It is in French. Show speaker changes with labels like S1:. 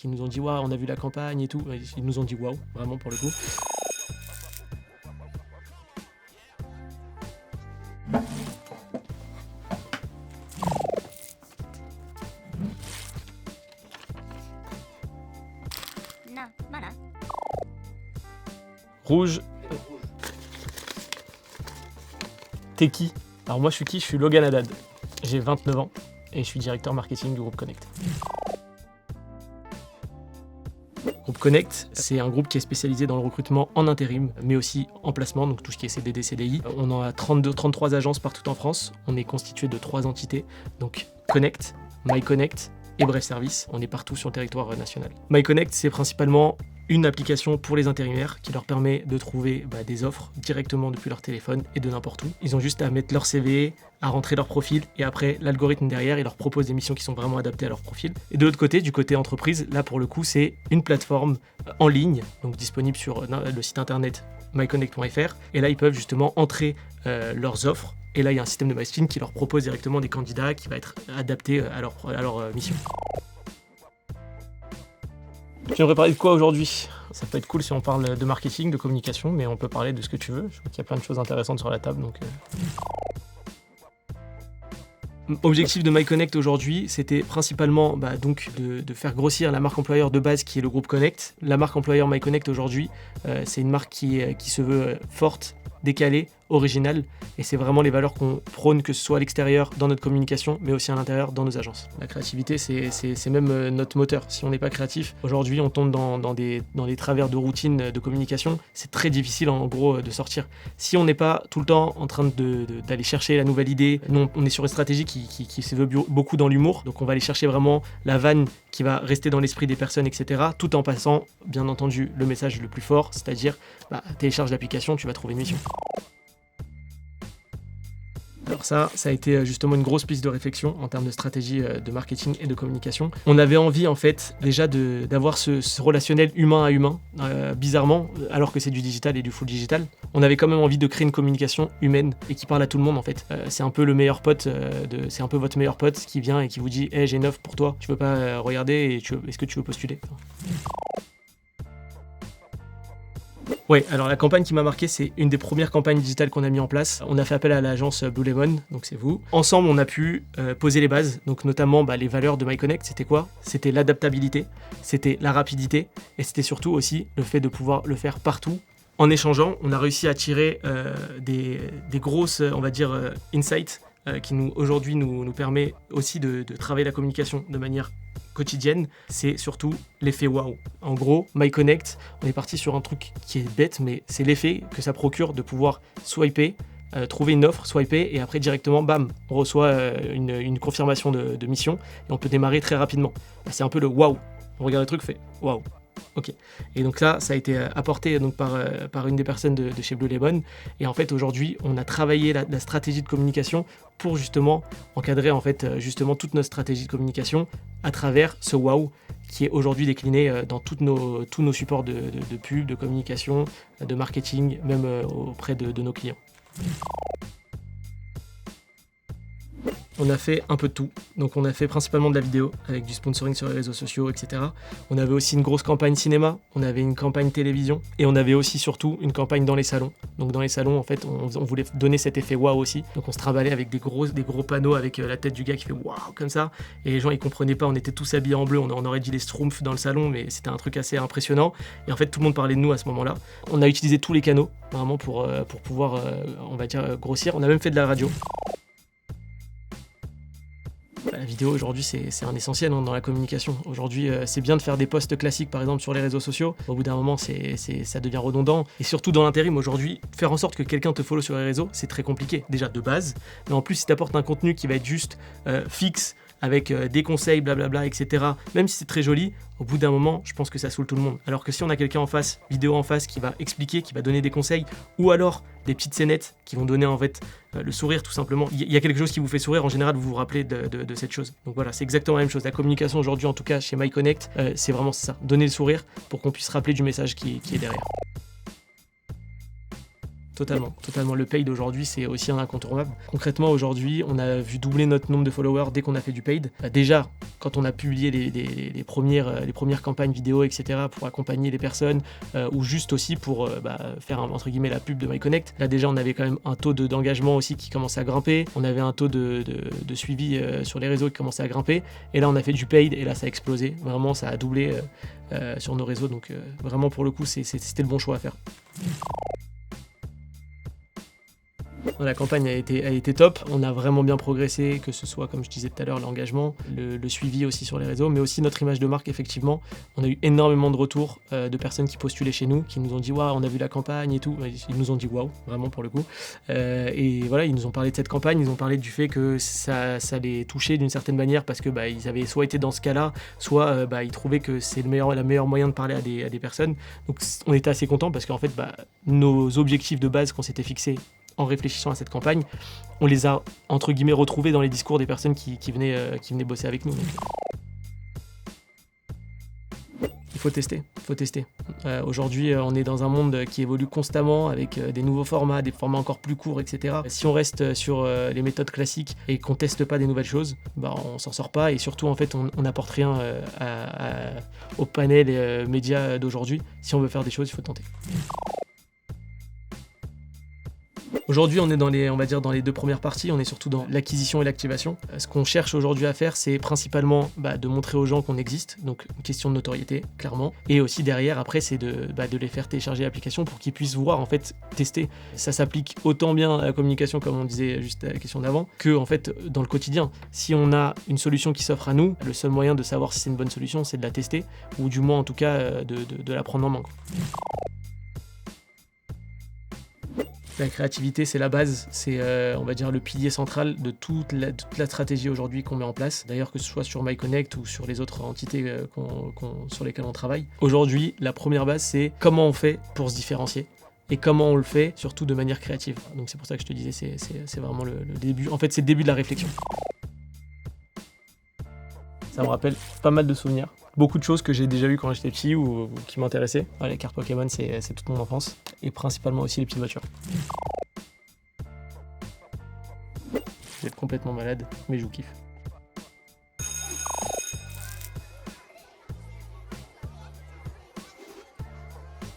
S1: qui nous ont dit waouh, on a vu la campagne et tout. Ils nous ont dit waouh, vraiment pour le coup. Rouge. T'es qui? Alors moi je suis qui? Je suis Logan Haddad. J'ai 29 ans et je suis directeur marketing du groupe Connect. Groupe Connect, c'est un groupe qui est spécialisé dans le recrutement en intérim, mais aussi en placement, donc tout ce qui est CDD, CDI. On en a 33 agences partout en France. On est constitué de 3 entités, donc Connect, MyConnect et Bref Service. On est partout sur le territoire national. MyConnect, c'est principalement une application pour les intérimaires qui leur permet de trouver des offres directement depuis leur téléphone et de n'importe où. Ils ont juste à mettre leur CV, à rentrer leur profil et après l'algorithme derrière, il leur propose des missions qui sont vraiment adaptées à leur profil. Et de l'autre côté, du côté entreprise, là pour le coup, c'est une plateforme en ligne, donc disponible sur le site internet myconnect.fr et là ils peuvent justement entrer leurs offres. Et là, il y a un système de matching qui leur propose directement des candidats qui va être adapté à leur mission. J'aimerais parler de quoi aujourd'hui? Ça peut être cool si on parle de marketing, de communication, mais on peut parler de ce que tu veux. Je vois qu'il y a plein de choses intéressantes sur la table. Donc, Objectif de MyConnect aujourd'hui, c'était principalement de faire grossir la marque employeur de base qui est le groupe Connect. La marque employeur MyConnect aujourd'hui, c'est une marque qui se veut forte, décalée, originale, et c'est vraiment les valeurs qu'on prône, que ce soit à l'extérieur, dans notre communication, mais aussi à l'intérieur, dans nos agences. La créativité, c'est même notre moteur. Si on n'est pas créatif, aujourd'hui, on tombe dans des travers de routine de communication. C'est très difficile, en gros, de sortir. Si on n'est pas tout le temps en train d'aller chercher la nouvelle idée, nous, on est sur une stratégie qui se veut beaucoup dans l'humour, donc on va aller chercher vraiment la vanne qui va rester dans l'esprit des personnes, etc., tout en passant, bien entendu, le message le plus fort, c'est-à-dire, télécharge l'application, tu vas trouver une mission. Alors ça a été justement une grosse piste de réflexion en termes de stratégie de marketing et de communication. On avait envie en fait déjà d'avoir ce relationnel humain à humain, bizarrement, alors que c'est du digital et du full digital. On avait quand même envie de créer une communication humaine et qui parle à tout le monde en fait. C'est un peu le meilleur pote, c'est un peu votre meilleur pote qui vient et qui vous dit hey, j'ai une offre pour toi, tu veux pas regarder est-ce que tu veux postuler? Ouais, alors la campagne qui m'a marqué, c'est une des premières campagnes digitales qu'on a mis en place. On a fait appel à l'agence Blue Lemon, donc c'est vous. Ensemble, on a pu poser les bases, donc notamment les valeurs de MyConnect, c'était quoi? C'était l'adaptabilité, c'était la rapidité, et c'était surtout aussi le fait de pouvoir le faire partout. En échangeant, on a réussi à tirer des grosses, on va dire, insights qui aujourd'hui nous permet aussi de travailler la communication de manière quotidienne. C'est surtout l'effet waouh. En gros, MyConnect, on est parti sur un truc qui est bête, mais c'est l'effet que ça procure de pouvoir swiper, trouver une offre, swiper, et après directement, bam, on reçoit une confirmation de mission, et on peut démarrer très rapidement. C'est un peu le waouh. On regarde le truc, fait waouh. Ok. Et donc ça a été apporté donc par une des personnes de chez Blue Lemon. Et en fait aujourd'hui, on a travaillé la stratégie de communication pour justement encadrer en fait justement toute notre stratégie de communication à travers ce wow qui est aujourd'hui décliné dans tous nos supports de pub, de communication, de marketing, même auprès de nos clients. On a fait un peu de tout, donc on a fait principalement de la vidéo avec du sponsoring sur les réseaux sociaux, etc. On avait aussi une grosse campagne cinéma, on avait une campagne télévision et on avait aussi surtout une campagne dans les salons. Donc dans les salons en fait on voulait donner cet effet waouh aussi, donc on se trimballait avec des gros panneaux avec la tête du gars qui fait waouh comme ça et les gens ils comprenaient pas, on était tous habillés en bleu, on aurait dit les Schtroumpfs dans le salon mais c'était un truc assez impressionnant et en fait tout le monde parlait de nous à ce moment-là. On a utilisé tous les canaux vraiment pour pouvoir on va dire grossir, on a même fait de la radio. La vidéo aujourd'hui c'est un essentiel dans la communication. Aujourd'hui c'est bien de faire des posts classiques par exemple sur les réseaux sociaux. Au bout d'un moment ça devient redondant. Et surtout dans l'intérim aujourd'hui, faire en sorte que quelqu'un te follow sur les réseaux c'est très compliqué déjà de base. Mais en plus si tu apportes un contenu qui va être juste fixe avec des conseils blablabla etc. Même si c'est très joli, au bout d'un moment je pense que ça saoule tout le monde. Alors que si on a quelqu'un en face, vidéo en face qui va expliquer, qui va donner des conseils ou alors des petites scénettes qui vont donner en fait le sourire tout simplement. Il y a quelque chose qui vous fait sourire, en général vous vous rappelez de cette chose. Donc voilà, c'est exactement la même chose. La communication aujourd'hui en tout cas chez MyConnect, c'est vraiment ça, donner le sourire pour qu'on puisse rappeler du message qui est derrière. Totalement, totalement. Le paid aujourd'hui, c'est aussi un incontournable. Concrètement, aujourd'hui, on a vu doubler notre nombre de followers dès qu'on a fait du paid. Déjà, quand on a publié les premières campagnes vidéo, etc., pour accompagner les personnes, ou juste aussi pour faire, entre guillemets, la pub de MyConnect. Là, déjà, on avait quand même un taux d'engagement aussi qui commençait à grimper. On avait un taux de suivi sur les réseaux qui commençait à grimper. Et là, on a fait du paid, et là, ça a explosé. Vraiment, ça a doublé sur nos réseaux. Donc, vraiment, pour le coup, c'était le bon choix à faire. La campagne a été top, on a vraiment bien progressé, que ce soit, comme je disais tout à l'heure, l'engagement, le suivi aussi sur les réseaux, mais aussi notre image de marque, effectivement. On a eu énormément de retours de personnes qui postulaient chez nous, qui nous ont dit « Waouh, on a vu la campagne et tout ». Ils nous ont dit « Waouh », vraiment pour le coup. Et voilà, ils nous ont parlé de cette campagne, ils ont parlé du fait que ça les touchait d'une certaine manière parce que ils avaient soit été dans ce cas-là, soit ils trouvaient que c'est la meilleure moyen de parler à des personnes. Donc on était assez contents parce qu'en fait, nos objectifs de base qu'on s'était fixés en réfléchissant à cette campagne, on les a entre guillemets retrouvés dans les discours des personnes qui venaient bosser avec nous. Donc, il faut tester. Aujourd'hui, on est dans un monde qui évolue constamment avec des nouveaux formats, des formats encore plus courts, etc. Si on reste sur les méthodes classiques et qu'on teste pas des nouvelles choses, on s'en sort pas et surtout en fait on n'apporte rien au panel médias d'aujourd'hui. Si on veut faire des choses, il faut tenter. Aujourd'hui, on est dans les deux premières parties, on est surtout dans l'acquisition et l'activation. Ce qu'on cherche aujourd'hui à faire, c'est principalement de montrer aux gens qu'on existe, donc une question de notoriété, clairement. Et aussi derrière, après, c'est de les faire télécharger l'application pour qu'ils puissent voir, en fait, tester. Ça s'applique autant bien à la communication, comme on disait juste à la question d'avant, que en fait dans le quotidien. Si on a une solution qui s'offre à nous, le seul moyen de savoir si c'est une bonne solution, c'est de la tester, ou du moins en tout cas de la prendre en main. La créativité, c'est la base, c'est on va dire le pilier central de toute la stratégie aujourd'hui qu'on met en place. D'ailleurs, que ce soit sur MyConnect ou sur les autres entités sur lesquelles on travaille. Aujourd'hui, la première base, c'est comment on fait pour se différencier et comment on le fait, surtout de manière créative. Donc c'est pour ça que je te disais, c'est vraiment le début. En fait, c'est le début de la réflexion. Ça me rappelle pas mal de souvenirs. Beaucoup de choses que j'ai déjà vues quand j'étais petit ou qui m'intéressaient. Les cartes Pokémon, c'est toute mon enfance. Et principalement aussi les petites voitures. Vous êtes complètement malade, mais je vous kiffe.